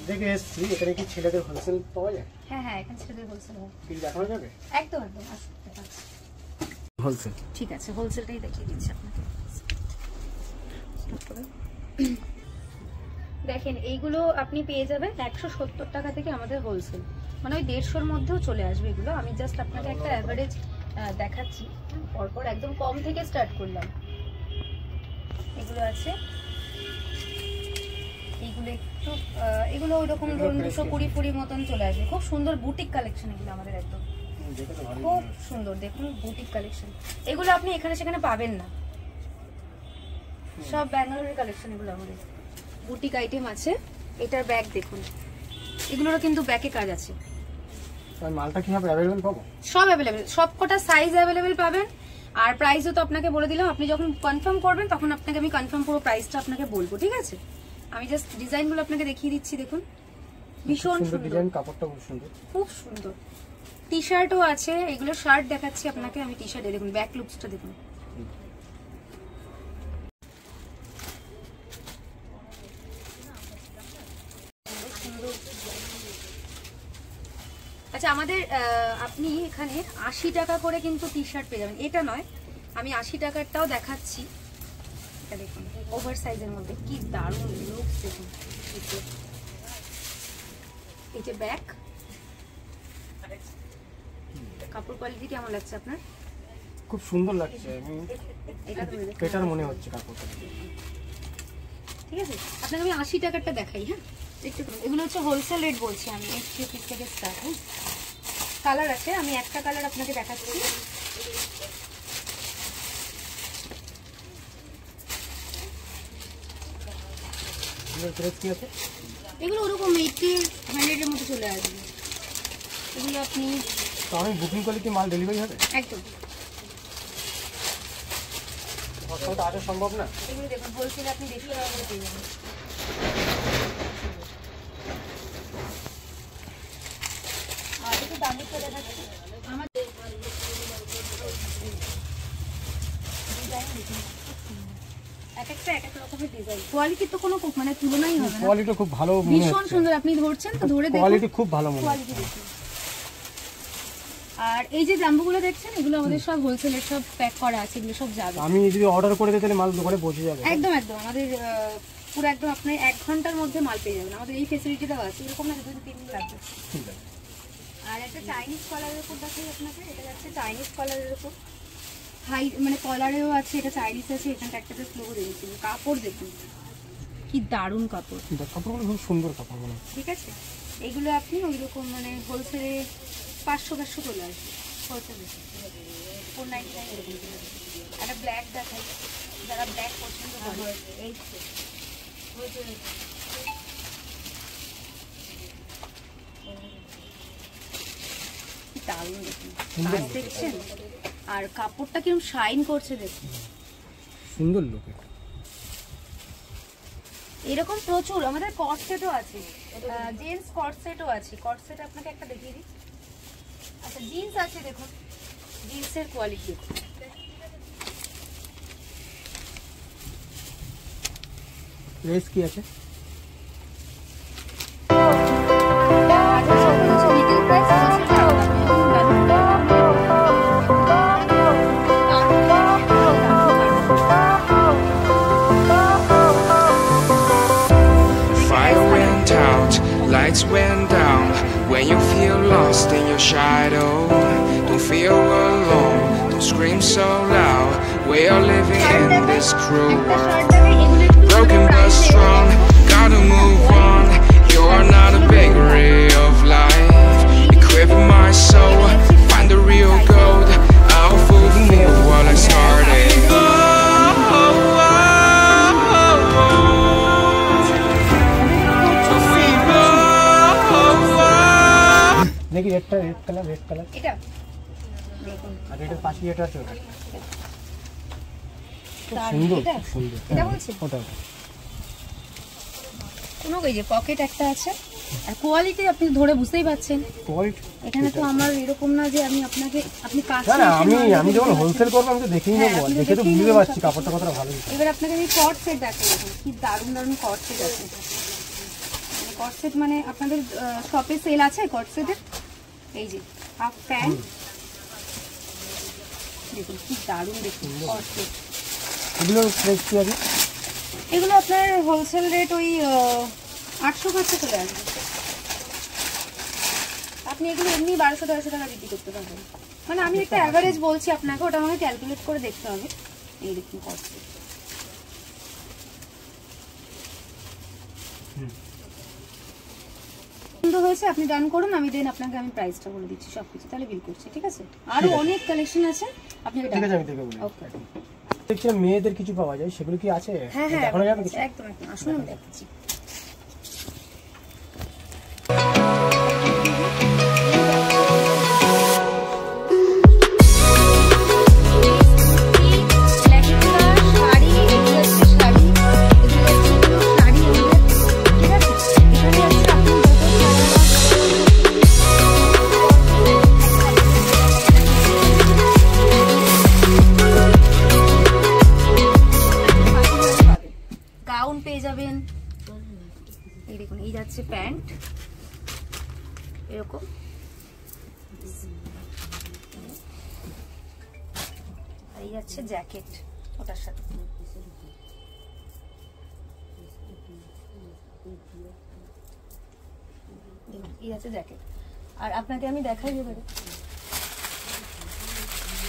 দেখে এসছি, এখানে কি ছেলেদের হোলসেল পাওয়া যায়? হ্যাঁ হ্যাঁ, এখানে ছেলেদের হোলসেল হয়। কি দেখানো যাবে? একদম একদম, আসতে পারছি। হোলসেল, ঠিক আছে, হোলসেলটাই দেখিয়ে দিচ্ছি আপনাকে। দেখেন এইগুলো আপনি পেয়ে যাবেন 170 টাকা থেকে আমাদের হোলসেল, মানে ওই 150-এর মধ্যেও চলে আসবে এগুলো। আমি জাস্ট আপনাকে একটা অ্যাভারেজ দেখাচ্ছি, পরপর একদম কম থেকে স্টার্ট করলাম। এগুলো আছে, এইগুলো একটু এগুলো ওইরকম ধরুন 220 মতন চলে আসবে। খুব সুন্দর বুটিক কালেকশন এগুলো আমাদের, একদম খুব সুন্দর। দেখুন বুটিক কালেকশন, এগুলো আপনি এখানে সেখানে পাবেন না, সব ব্যাঙ্গালোরের কালেকশন এগুলো আমাদের। বুটিক আইটেম আছে। এটার ব্যাগ দেখুন, এগুলোরও কিন্তু ব্যাকে কাজ আছে। আর মালটা কি হবে अवेलेबल পাবো? সব अवेलेबल, সবকটা সাইজ अवेलेबल পাবেন। আর প্রাইসও তো আপনাকে বলে দিলাম, আপনি যখন কনফার্ম করবেন তখন আপনাকে আমি কনফার্ম পুরো প্রাইসটা আপনাকে বলবো, ঠিক আছে? আমি জাস্ট ডিজাইনগুলো আপনাকে দেখিয়ে দিচ্ছি। দেখুন ভীষণ সুন্দর ডিজাইন, কাপড়টা খুব সুন্দর, খুব সুন্দর। টি শার্টও আছে, এগুলো শার্ট দেখাচ্ছি আপনাকে আমি। টি শার্টে দেখুন ব্যাক লুকসটা দেখুন, আচ্ছা আমাদের আপনি এখানে 80 টাকা করে কিন্তু টি শার্ট পেয়ে যাবেন। এটা নয়, আমি 80 টাকারটাও দেখাচ্ছি। এটা দেখুন ওভার সাইজের মধ্যে কি দারুণ লুক দেখুন। এই যে ব্যাক, কাপড় কোয়ালিটি কেমন লাগছে আপনার? খুব সুন্দর লাগছে, আমি এটা বেটার মনে হচ্ছে কাপড়টা, ঠিক আছে? আপনাকে আমি 80 টাকারটা দেখাই। হ্যাঁ দেখতে পারেন, এগুলো হচ্ছে হোলসেল রেট বলছি আমি। 80 পিস থেকে স্টার্ট। হ্যাঁ কালার আছে, আমি একটা কালার আপনাকে দেখাচ্ছি। এগুলো ওরকম 80-100 এর মধ্যে চলে আসবে। এগুলো আপনি আমি বুকিং করলে কি মাল ডেলিভারি হবে? একদম আসা সম্ভব না। এগুলো দেখুন হোলসেলে আপনি 150 টাকা করে পেয়ে যাবেন। আর একটু দামি করে দেখাচ্ছি আমাদের ডিজাইন দেখুন, এক একটা এক এক রকমের ডিজাইন। কোয়ালিটি তো কোনো মানে তুলনাই হবে না, কোয়ালিটি খুব ভালো মনে হচ্ছে, ভীষণ সুন্দর। আপনি ধরছেন তো ধরে দেখুন, কোয়ালিটি খুব ভালো মনে কোয়ালিটি দেখুন। আর এই যে জাম্বুগুলো দেখছেন, এগুলো আমাদের সব হোলসেলের, সব প্যাক করা আছে, এগুলো সব যাবে। আমি যদি অর্ডার করে দিই তাহলে মাল দোকানে পৌঁছে যাবে? একদম একদম, আমাদের পুরো একদম আপনি 1 ঘন্টার মধ্যে মাল পেয়ে যাবেন। আমাদের এই ফ্যাসিলিটিটাও আছে, এরকম না 2-3 দিন লাগবে। আর একটা চাইনিজ কলারের উপর দেখাই আপনাকে, এটা যাচ্ছে চাইনিজ কলারের উপর, হাই মানে কলারেও আছে, এটা চাইনিজ আছে। এখানটা একটা জাস্ট লোগো দিয়েছিল। কাপড় দেখুন কি দারুণ কাপড়, কাপড়গুলো খুব সুন্দর কাপড় মনে, ঠিক আছে? এগুলো আপনি ওইরকম মানে হোলসেলে 500-500 চলে আসবে হোলসেলে, 499 এরকম। একটা ব্ল্যাক দেখাই, যারা ব্ল্যাক পছন্দ করে। এই দারুণ দেখুন, কাজ দেখছেন? আর কাপড়টা কিরকম শাইন করছে দেখুন, সুন্দর লোক। এরকম প্রচুর আমাদের কট সেটও আছে, জেন্টস কট সেটও আছে। কট সেট আপনাকে একটা দেখিয়ে দিই। আচ্ছা জিন্স আছে, দেখুন জিন্সের কোয়ালিটি দেখুন। প্রাইস কি আছে? Lights went down when you feel lost in your shadow. Don't feel alone, don't scream so loud. We are living in this cruel world. Broken but strong, gotta move on. You are not a bakery of life. Equip my soul, find the real gold. I'll fulfill what I started. দেখি রেডটা, red colour, red colour এটা দেখুন। আর এটার পাশে এটা আছে, ওটা খুব তার সুন্দর, এটা? খুব সুন্দর। এটা বলছি ওটা কোনো ওই যে পকেট একটা আছে। আর কোয়ালিটি আপনি ধরে বুঝতেই পাচ্ছেন, কোয়ালিটি এখানে তো আমার এরকম না যে আমি আপনাকে আপনি কাছে না, আমি যখন হোলসেল করব আমি তো দেখেই নেব, দেখে তো বুঝতে পারছি কাপড়টা কতটা ভালো। এবার আপনাকে আমি কট সেট দেখাবো, কি দারুণ দারুণ কট সেট আছে। মানে কট সেট মানে আপনাদের শপে সেল আছে কট সেটের। এই যে হাফ প্যান্ট, দেখুন কি দারুণ দেখুন কট সেট। এগুলোর প্রাইস কি আছে? এগুলো আপনার হোলসেল রেট ওই 800 কাছে চলে আসবে। আপনি এগুলো এমনি 1200-1300 টাকা বিক্রি করতে পারবেন। মানে আমি একটা অ্যাভারেজ বলছি আপনাকে, ওটা আমাকে ক্যালকুলেট করে দেখতে হবে। এই দেখুন কট সেট সুন্দর হয়েছে। আপনি ডান করুন, আমি দেন আপনাকে আমি প্রাইসটা বলে দিচ্ছি সবকিছু, তাহলে বিল করছি। ঠিক আছে, আরো অনেক কালেকশন আছে আপনাকে। ঠিক আছে, আমি দেখে বলি। ওকে, দেখছি মেয়েদের কিছু পাওয়া যায়, সেগুলো কি আছে? হ্যাঁ হ্যাঁ দেখানো যাবে কিছু? একদম একদম, আসুন আমি দেখাচ্ছি। গাউন পেয়ে যাবেন, এই দেখুন এই যাচ্ছে প্যান্ট এরকম, আর এই যাচ্ছে জ্যাকেট ওটার সাথে। এই যাচ্ছে জ্যাকেট। আর আপনাকে আমি দেখাই এবারে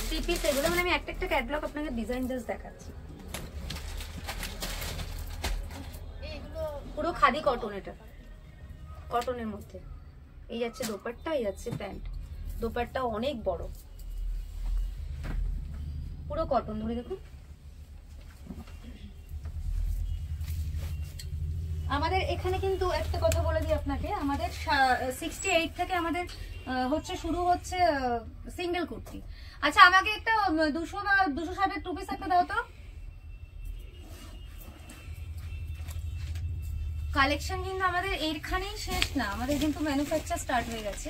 থ্রি পিস এগুলো, মানে আমি একটা একটা ক্যাটালগ আপনাকে ডিজাইন জাস্ট দেখাচ্ছি। পুরো খাদি কটন, এটা কটনের মধ্যে। এই যাচ্ছে দোপাট্টা, এই যাচ্ছে প্যান্ট। দোপাট্টা অনেক বড়, পুরো কটন ধরে দেখুন। আমাদের এখানে কিন্তু একটা কথা বলে দিই আপনাকে, আমাদের 68 থেকে আমাদের হচ্ছে শুরু হচ্ছে সিঙ্গেল কুর্তি। আচ্ছা আমাকে একটা 200 বা 260 টু পিস একটা দাও তো। কালেকশন কিন্তু আমাদের এইখানেই শেষ না, আমাদের কিন্তু ম্যানুফ্যাকচার স্টার্ট হয়ে গেছে,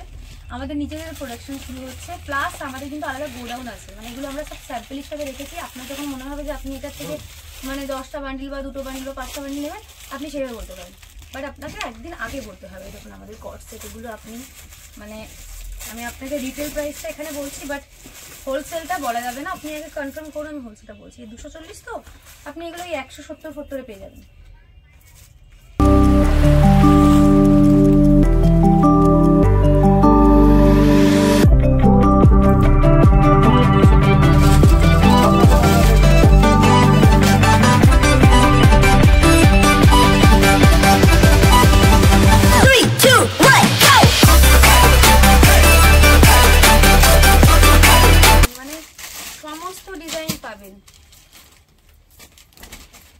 আমাদের নিজেদের প্রোডাকশন শুরু হচ্ছে, প্লাস আমাদের কিন্তু আলাদা গোডাউন আছে। মানে এগুলো আমরা সব স্যাম্পল হিসাবে রেখেছি। আপনার যখন মনে হবে যে আপনি এটার থেকে মানে 10টা বান্ডিল বা 2টো বান্ডিল বা 5টা বান্ডিল নেবেন, আপনি সেভাবে বলতে পারেন, বাট আপনাকে একদিন আগে বলতে হবে। দেখুন আমাদের কট সেট এগুলো আপনি মানে আমি আপনাকে রিটেল প্রাইসটা এখানে বলছি, বাট হোলসেলটা বলা যাবে না। আপনি আগে কনফার্ম করুন, আমি হোলসেলটা বলছি। 240 তো আপনি এগুলো 170-70 পেয়ে যাবেন।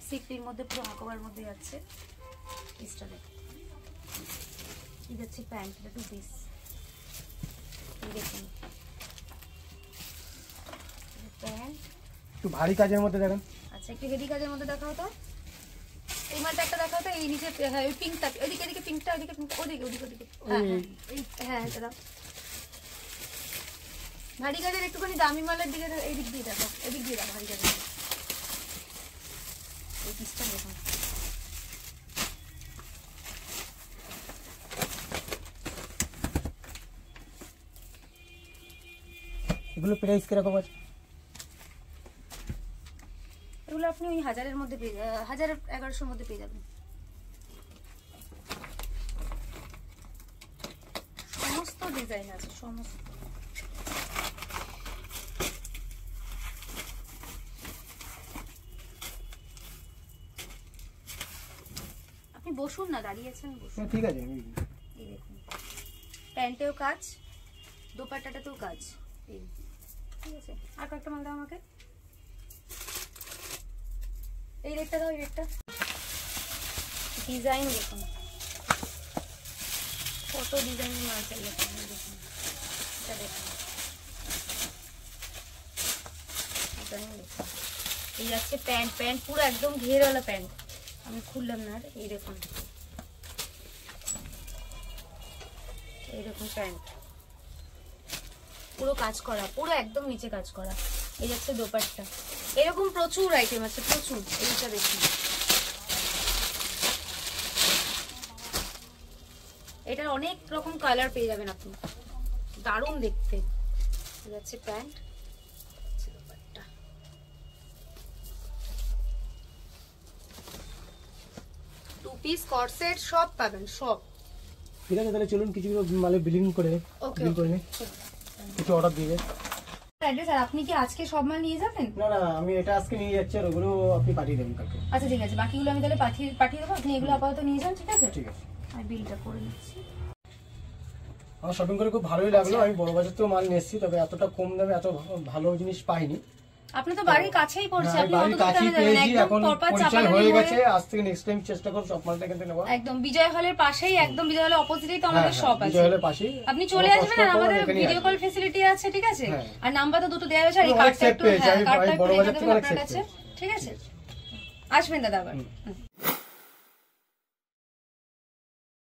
সিফটির মধ্যে পুরো হাকোবার মধ্যে যাচ্ছে পিসটা দেখুন। এই যাচ্ছে প্যান্ট, এটা টু পিস। এই দেখুন প্যান্ট, একটু ভারী কাজের মধ্যে দেখেন। আচ্ছা একটু হেভি কাজের মধ্যে দেখাও তো। এই মালটা একটা দেখাও তো, এই নিচে হ্যাঁ ওই পিঙ্কটা, এদিকে এদিকে পিঙ্কটা, এদিকে ওদিকে ওদিকে ওদিকে, হ্যাঁ হ্যাঁ এটা দাও। ভারী কাজের একটুখানি দামি মালের দিকে এই দিক দিয়ে দেখো, এদিক দিয়ে দাও ভারী কাজের। এই পিসটা দেখুন, এগুলো প্রাইস কিরকম আছে? এগুলো আপনি ওই 1000-এর মধ্যে পেয়ে যাবেন, 1000-1100-র মধ্যে পেয়ে যাবেন। সমস্ত ডিজাইন আছে, সমস্ত। আপনি বসুন না, দাঁড়িয়ে আছেন বসুন। ঠিক আছে। এই দেখুন প্যান্টেও কাজ, দোপাট্টাটাতেও কাজ। এই ঠিক আছে, আর কয়েকটা মাল দাও আমাকে। এই রেটটা দাও, এই রেটটা। ডিজাইন দেখুন কত ডিজাইনের মাল চাই দেখুন। এটা দেখুন ডিজাইন দেখুন। এই যাচ্ছে প্যান্ট, প্যান্ট পুরো একদম ঘেরওয়ালা প্যান্ট, আমি খুললাম না। আর এই দেখুন, এই দেখুন প্যান্ট পুরো কাজ করা, পুরো একদম নিচে কাজ করা। এই যাচ্ছে দোপাট্টা, এরকম প্রচুর আইটেম আছে, প্রচুর। এইটা দেখুন এটার অনেক রকম কালার পেয়ে যাবেন আপনি, দারুণ দেখতে। যাচ্ছে প্যান্ট, টু পিস কর্সেট সব পাবেন, সব। ঠিক আছে, তাহলে চলুন কিছু মালে বিলিং করে বিল করে নিই, কিছু অর্ডার দিবে। অ্যাড্রেস, আর আপনি কি আজকে সব মাল নিয়ে যাবেন? না না, আমি এটা আজকে নিয়ে যাচ্ছি, আর ওগুলো আপনি পাঠিয়ে দেবেন কালকে। আচ্ছা ঠিক আছে, বাকিগুলো আমি তাহলে পাঠিয়ে দেবো, আপনি এগুলো আপাতত নিয়ে যান, ঠিক আছে? ঠিক আছে, আমি বিলটা করে নিচ্ছি। আমার শপিং করে খুব ভালোই লাগলো। আমি বড় বাজার থেকেও মাল নিয়ে এসেছি, তবে এতটা কম দামে এত ভালো জিনিস পাইনি। আপনি তো বাড়ির কাছেই পড়ছে, আপনি বাড়ির অত দূর কাছেই কেন যাবেন? পেয়েছি, একদম এখন পরপর পরিচয় চাপাগানি হয়ে হয়ে গেছে। আজ থেকে নেক্সট টাইম চেষ্টা করব সব মালটা কিনতে নেওয়া। একদম বিজয় হলের পাশেই, একদম বিজয় হলের অপোজিটেই তো আমাদের শপ আছে। বিজয় হলের পাশেই আপনি চলে আসবেন, আর আমাদের ভিডিও কল ফ্যাসিলিটি আছে, ঠিক আছে? হ্যাঁ। আর নাম্বার তো দুটো দেওয়া আছে, আর এই অনেক কার্ডটা save একটু, পেয়েছি, হ্যাঁ আমি কার্ডটা একটু বড় রেখে বাজার থেকে দেবেন অনেক আপনার save কাছে, পেয়েছি। ঠিক আছে? আসবেন দাদা আবার।